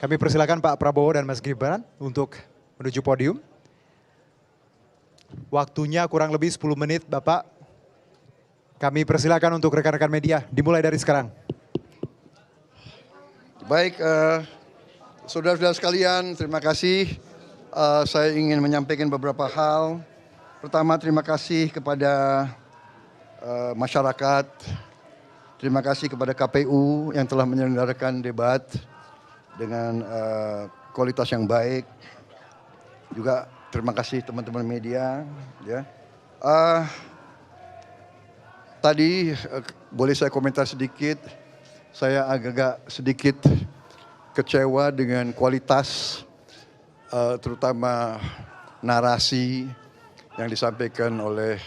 Kami persilakan Pak Prabowo dan Mas Gibran untuk menuju podium. Waktunya kurang lebih 10 menit Bapak. Kami persilakan untuk rekan-rekan media, dimulai dari sekarang. Baik, saudara-saudara sekalian, terima kasih. Saya ingin menyampaikan beberapa hal. Pertama, terima kasih kepada masyarakat. Terima kasih kepada KPU yang telah menyelenggarakan debat dengan kualitas yang baik. Juga terima kasih teman-teman media. Ya. Tadi boleh saya komentar sedikit. Saya agak sedikit kecewa dengan kualitas, terutama narasi yang disampaikan oleh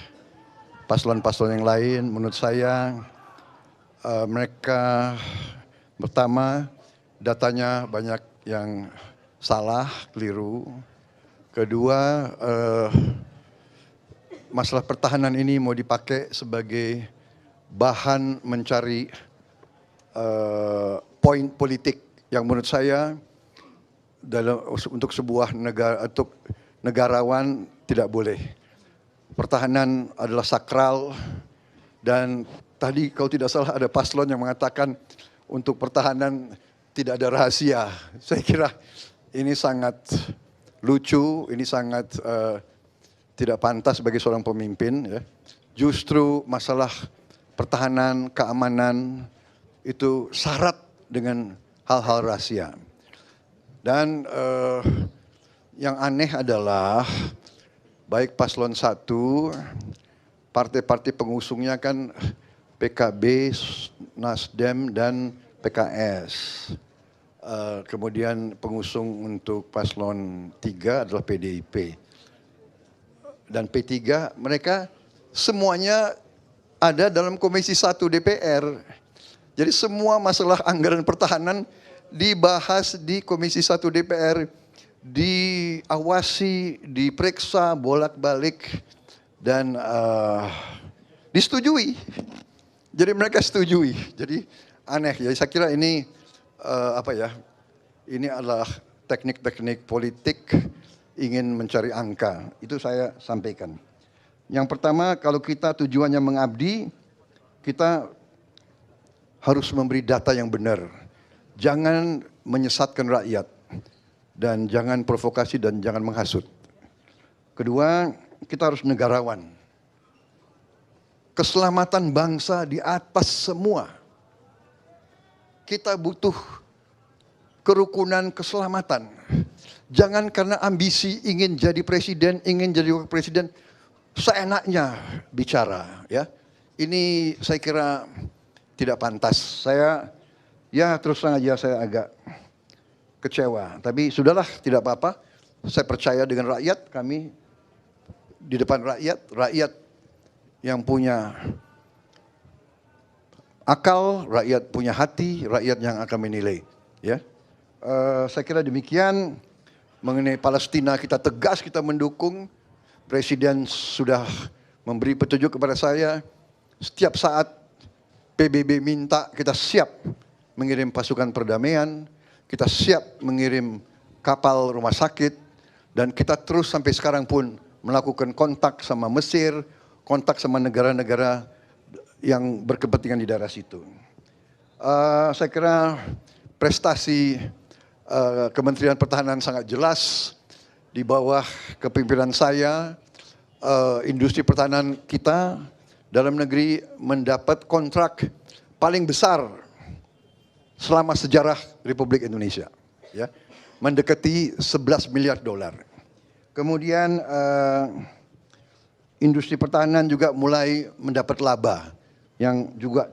paslon-paslon yang lain. Menurut saya mereka pertama datanya banyak yang salah, keliru. Kedua, masalah pertahanan ini mau dipakai sebagai bahan mencari poin politik yang menurut saya untuk sebuah negara, untuk negarawan tidak boleh. Pertahanan adalah sakral dan tadi kalau tidak salah ada paslon yang mengatakan untuk pertahanan tidak ada rahasia. Saya kira ini sangat lucu, ini sangat tidak pantas bagi seorang pemimpin. Ya. Justru masalah pertahanan, keamanan itu syarat dengan hal-hal rahasia. Dan yang aneh adalah baik paslon 1, partai-partai pengusungnya kan PKB, Nasdem, dan PKS. Kemudian pengusung untuk paslon 3 adalah PDIP. Dan P3 mereka semuanya ada dalam Komisi 1 DPR. Jadi semua masalah anggaran pertahanan dibahas di Komisi 1 DPR, diawasi, diperiksa bolak-balik dan disetujui. Jadi mereka setujui. Jadi aneh. Jadi saya kira ini ini adalah teknik-teknik politik ingin mencari angka, itu saya sampaikan. Yang pertama, kalau kita tujuannya mengabdi, kita harus memberi data yang benar. Jangan menyesatkan rakyat, dan jangan provokasi dan jangan menghasut. Kedua, kita harus negarawan. Keselamatan bangsa di atas semua. Kita butuh kerukunan keselamatan. Jangan karena ambisi ingin jadi presiden, ingin jadi wakil presiden, seenaknya bicara. Ya, ini saya kira tidak pantas. Saya, ya terus terang aja saya agak kecewa. Tapi sudahlah, tidak apa-apa. Saya percaya dengan rakyat, kami di depan rakyat, rakyat yang punya akal, rakyat punya hati, rakyat yang akan menilai. Ya, saya kira demikian. Mengenai Palestina kita tegas, kita mendukung. Presiden sudah memberi petunjuk kepada saya. Setiap saat PBB minta, kita siap mengirim pasukan perdamaian. Kita siap mengirim kapal rumah sakit. Dan kita terus sampai sekarang pun melakukan kontak sama Mesir, kontak sama negara-negara yang berkepentingan di daerah situ. Saya kira prestasi Kementerian Pertahanan sangat jelas di bawah kepemimpinan saya. Industri pertahanan kita dalam negeri mendapat kontrak paling besar selama sejarah Republik Indonesia, ya, mendekati 11 miliar dolar. Kemudian industri pertahanan juga mulai mendapat laba yang juga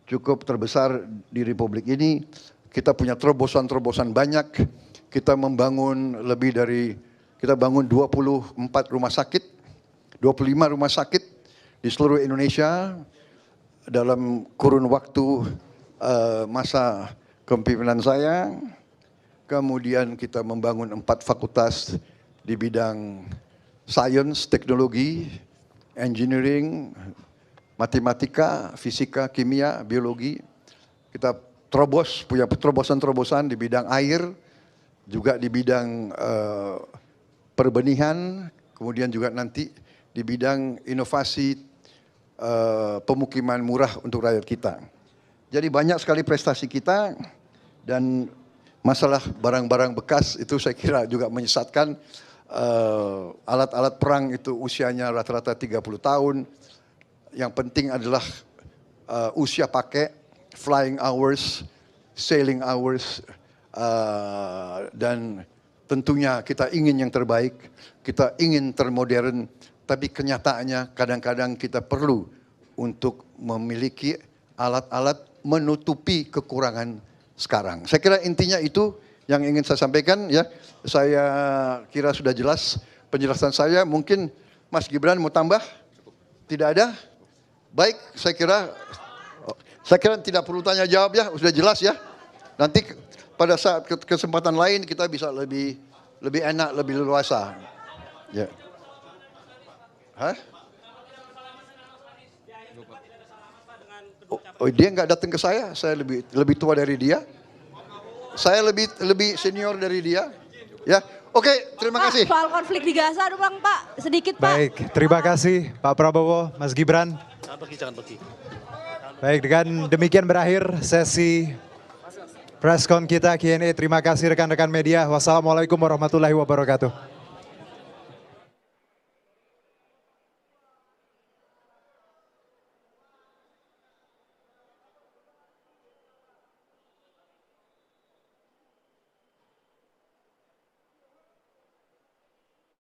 cukup terbesar di Republik ini. Kita punya terobosan-terobosan banyak. Kita membangun kita bangun 24 rumah sakit, 25 rumah sakit di seluruh Indonesia dalam kurun waktu masa kepemimpinan saya. Kemudian kita membangun 4 fakultas di bidang sains, teknologi, engineering, matematika, fisika, kimia, biologi. Kita punya terobosan-terobosan di bidang air, juga di bidang perbenihan, kemudian juga nanti di bidang inovasi pemukiman murah untuk rakyat kita. Jadi banyak sekali prestasi kita, dan masalah barang-barang bekas itu saya kira juga menyesatkan. Alat-alat perang itu usianya rata-rata 30 tahun. Yang penting adalah usia pakai, flying hours, sailing hours, dan tentunya kita ingin yang terbaik, kita ingin termodern, tapi kenyataannya kadang-kadang kita perlu untuk memiliki alat-alat menutupi kekurangan sekarang. Saya kira intinya itu yang ingin saya sampaikan ya. Saya kira sudah jelas penjelasan saya. Mungkin Mas Gibran mau tambah? Tidak ada? Baik, saya kira tidak perlu tanya jawab ya, sudah jelas ya. Nanti pada saat kesempatan lain kita bisa lebih enak, lebih leluasa. Ya. Hah? Oh, dia nggak datang ke saya lebih tua dari dia. Saya lebih senior dari dia. Ya, oke, terima kasih. Soal konflik di Gaza doang Pak, sedikit Pak. Baik, terima kasih Pak Prabowo, Mas Gibran. Jangan pergi. Baik, dengan demikian berakhir sesi press con kita Q&A. Terima kasih rekan-rekan media. Wassalamualaikum warahmatullahi wabarakatuh.